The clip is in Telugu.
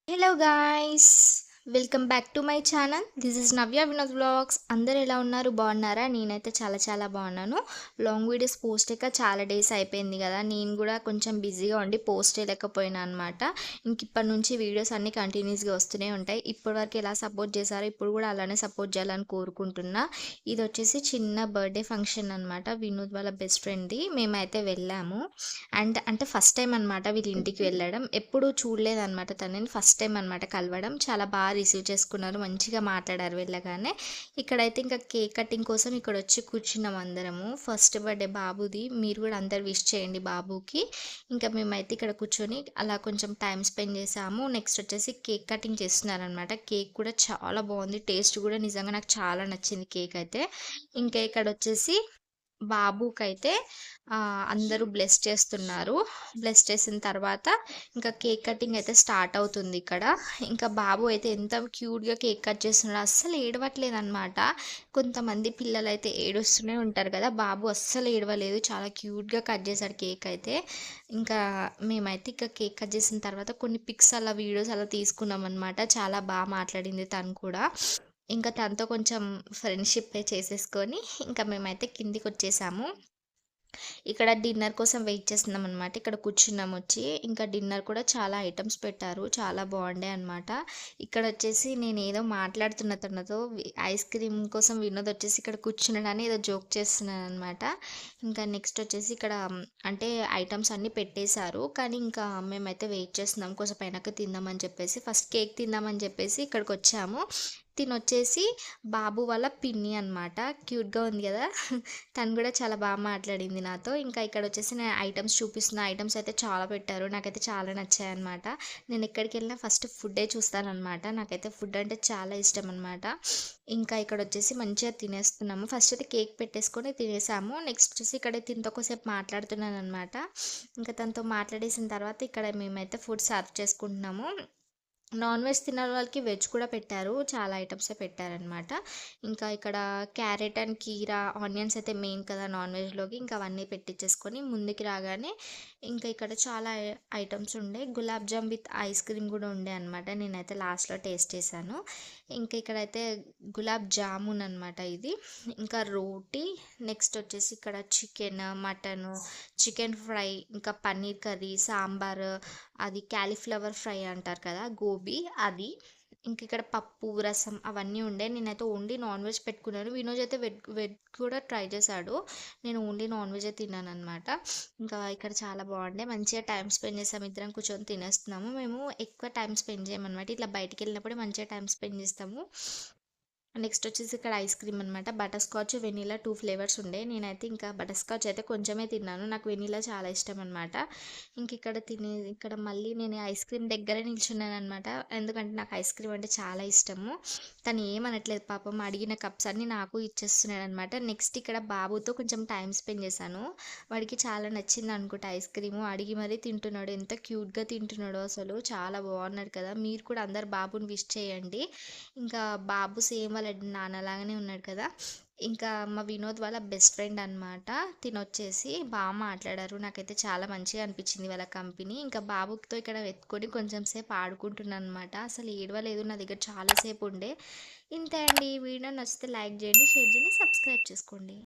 Hello guys, welcome back to my channel. This is Navya Vinod vlogs. అందరు ఎలా ఉన్నారు? బాగున్నారా? నేనైతే చాలా చాలా బాగున్నాను. లాంగ్ వీడియోస్ పోస్ట్ అయ్యాక చాలా డేస్ అయిపోయింది కదా, నేను కూడా కొంచెం బిజీగా ఉండి పోస్ట్ చేయలేకపోయినా అనమాట. ఇంక ఇప్పటి నుంచి వీడియోస్ అన్నీ కంటిన్యూస్గా వస్తూనే ఉంటాయి. ఇప్పటివరకు ఎలా సపోర్ట్ చేశారో ఇప్పుడు కూడా అలానే సపోర్ట్ చేయాలని కోరుకుంటున్నా. ఇది వచ్చేసి చిన్న బర్త్డే ఫంక్షన్ అనమాట, వినోద్ వాళ్ళ బెస్ట్ ఫ్రెండ్ది. మేమైతే వెళ్ళాము. అండ్ అంటే ఫస్ట్ టైం అనమాట వీళ్ళ ఇంటికి వెళ్ళడం. ఎప్పుడు చూడలేదన్నమాట తనని. ఫస్ట్ టైం అనమాట కలవడం. చాలా బాగా రిసీవ్ చేసుకున్నారు, మంచిగా మాట్లాడారు వెళ్ళగానే. ఇక్కడైతే ఇంకా కేక్ కటింగ్ కోసం ఇక్కడ వచ్చి కూర్చున్నాం అందరము. ఫస్ట్ బర్త్డే బాబుది, మీరు కూడా అందరు విష్ చేయండి బాబుకి. ఇంకా మేమైతే ఇక్కడ కూర్చొని అలా కొంచెం టైం స్పెండ్ చేసాము. నెక్స్ట్ వచ్చేసి కేక్ కటింగ్ చేస్తున్నారనమాట. కేక్ కూడా చాలా బాగుంది, టేస్ట్ కూడా నిజంగా నాకు చాలా నచ్చింది కేక్ అయితే. ఇంకా ఇక్కడ వచ్చేసి బాబుకైతే అందరూ బ్లెస్ చేస్తున్నారు. బ్లెస్ చేసిన తర్వాత ఇంకా కేక్ కటింగ్ అయితే స్టార్ట్ అవుతుంది ఇక్కడ. ఇంకా బాబు అయితే ఎంత క్యూట్గా కేక్ కట్ చేస్తున్నాడు, అస్సలు ఏడవట్లేదు అనమాట. కొంతమంది పిల్లలు అయితే ఏడుస్తూనే ఉంటారు కదా, బాబు అస్సలు ఏడవలేదు, చాలా క్యూట్గా కట్ చేశాడు కేక్ అయితే. ఇంకా మేమైతే ఇక కేక్ కట్ చేసిన తర్వాత కొన్ని పిక్స్ అలా వీడియోస్ అలా తీసుకున్నాం అనమాట. చాలా బాగా మాట్లాడింది తను కూడా. ఇంకా తనతో కొంచెం ఫ్రెండ్షిప్ చేసేసుకొని ఇంకా మేమైతే కిందికి వచ్చేసాము. ఇక్కడ డిన్నర్ కోసం వెయిట్ చేస్తున్నాం అనమాట. ఇక్కడ కూర్చున్నాం వచ్చి. ఇంకా డిన్నర్ కూడా చాలా ఐటమ్స్ పెట్టారు, చాలా బాగుండే అనమాట. ఇక్కడ వచ్చేసి నేను ఏదో మాట్లాడుతున్న తనతో ఐస్ క్రీమ్ కోసం వినోద్ వచ్చేసి ఇక్కడ కూర్చున్నాడని ఏదో జోక్ చేస్తున్నాను అనమాట. ఇంకా నెక్స్ట్ వచ్చేసి ఇక్కడ అంటే ఐటమ్స్ అన్నీ పెట్టేశారు, కానీ ఇంకా మేమైతే వెయిట్ చేస్తున్నాం కొంచెం పైనక తిందామని చెప్పేసి. ఫస్ట్ కేక్ తిందామని చెప్పేసి ఇక్కడికి వచ్చాము. తినొచ్చేసి బాబు వాళ్ళ పిన్ని అనమాట, క్యూట్గా ఉంది కదా. తను కూడా చాలా బాగా మాట్లాడింది నాతో. ఇంకా ఇక్కడ వచ్చేసి నేను ఐటమ్స్ చూపిస్తున్న. ఐటమ్స్ అయితే చాలా పెట్టారు, నాకైతే చాలా నచ్చాయి అనమాట. నేను ఎక్కడికి వెళ్ళినా ఫస్ట్ ఫుడ్డే చూస్తానన్నమాట. నాకైతే ఫుడ్ అంటే చాలా ఇష్టం అనమాట. ఇంకా ఇక్కడ వచ్చేసి మంచిగా తినేస్తున్నాము. ఫస్ట్ అయితే కేక్ పెట్టేసుకొని తినేసాము. నెక్స్ట్ వచ్చేసి ఇక్కడ తింతో కొద్దిసేపు మాట్లాడుతున్నాను అనమాట. ఇంకా తనతో మాట్లాడేసిన తర్వాత ఇక్కడ మేమైతే ఫుడ్ సర్వ్ చేసుకుంటున్నాము. నాన్ వెజ్ తినే వాళ్ళకి వెజ్ కూడా పెట్టారు, చాలా ఐటమ్సే పెట్టారనమాట. ఇంకా ఇక్కడ క్యారెట్ అండ్ కీరా ఆనియన్స్ అయితే మెయిన్ కదా నాన్ వెజ్లోకి. ఇంకా అవన్నీ పెట్టించేసుకొని ముందుకి రాగానే ఇంకా ఇక్కడ చాలా ఐటమ్స్ ఉండే. Gulab jam with ice cream కూడా ఉండే అనమాట. నేనైతే లాస్ట్లో టేస్ట్ చేశాను. ఇంకా ఇక్కడైతే గులాబ్ జామున్ అనమాట ఇది. ఇంకా రోటీ, నెక్స్ట్ వచ్చేసి ఇక్కడ చికెన్, మటన్, చికెన్ ఫ్రై, ఇంకా పన్నీర్ కర్రీ, సాంబార్, అది క్యాలీఫ్లవర్ ఫ్రై అంటారు కదా, గోబీ అది. ఇంక ఇక్కడ పప్పు, రసం అవన్నీ ఉండే. నేనైతే ఓన్లీ నాన్ వెజ్ పెట్టుకున్నాను. వినోజ్ అయితే వెజ్ వెజ్ కూడా ట్రై చేశాడు. నేను ఓన్లీ నాన్ వెజే తిన్నాను అనమాట. ఇంకా ఇక్కడ చాలా బాగుండే, మంచిగా టైం స్పెండ్ చేసాము. ఇద్దరం కూర్చొని తినేస్తున్నాము. మేము ఎక్కువ టైం స్పెండ్ చేయమన్నమాట, ఇట్లా బయటికి వెళ్ళినప్పుడు మంచిగా టైం స్పెండ్ చేస్తాము. నెక్స్ట్ వచ్చేసి ఇక్కడ ఐస్ క్రీమ్ అనమాట. బటర్ స్కాచ్, వెనీలా 2 ఫ్లేవర్స్ ఉండే. నేనైతే ఇంకా బటర్ స్కాచ్ అయితే కొంచెమే తిన్నాను, నాకు వెనీలా చాలా ఇష్టం అనమాట. ఇంక ఇక్కడ ఇక్కడ మళ్ళీ నేను ఐస్ క్రీమ్ దగ్గరే నిల్చున్నాను అనమాట, ఎందుకంటే నాకు ఐస్ క్రీమ్ అంటే చాలా ఇష్టము. తను ఏమనట్లేదు పాపం, అడిగిన కప్స్ అన్నీ నాకు ఇచ్చేస్తున్నాడు అనమాట. నెక్స్ట్ ఇక్కడ బాబుతో కొంచెం టైం స్పెండ్ చేశాను. వాడికి చాలా నచ్చింది అనుకుంటా ఐస్ క్రీము, అడిగి మరీ తింటున్నాడు. ఎంత క్యూట్గా తింటున్నాడో అసలు, చాలా బాగున్నాడు కదా. మీరు కూడా అందరు బాబుని విష్ చేయండి. ఇంకా బాబు సేమ్ వాళ్ళ నాన్నలాగానే ఉన్నాడు కదా. ఇంకా మా వినోద్ వాళ్ళ బెస్ట్ ఫ్రెండ్ అనమాట. తినొచ్చేసి బాగా మాట్లాడారు, నాకైతే చాలా మంచిగా అనిపించింది వాళ్ళ కంపెనీ. ఇంకా బాబుతో ఇక్కడ ఎత్తుకొని కొంచెం సేపు ఆడుకుంటున్నాను అనమాట. అసలు ఏడవలేదు, నా దగ్గర చాలాసేపు ఉండే. ఇంతే అండి. వీడియో నచ్చితే లైక్ చేయండి, షేర్ చేయండి, సబ్స్క్రైబ్ చేసుకోండి.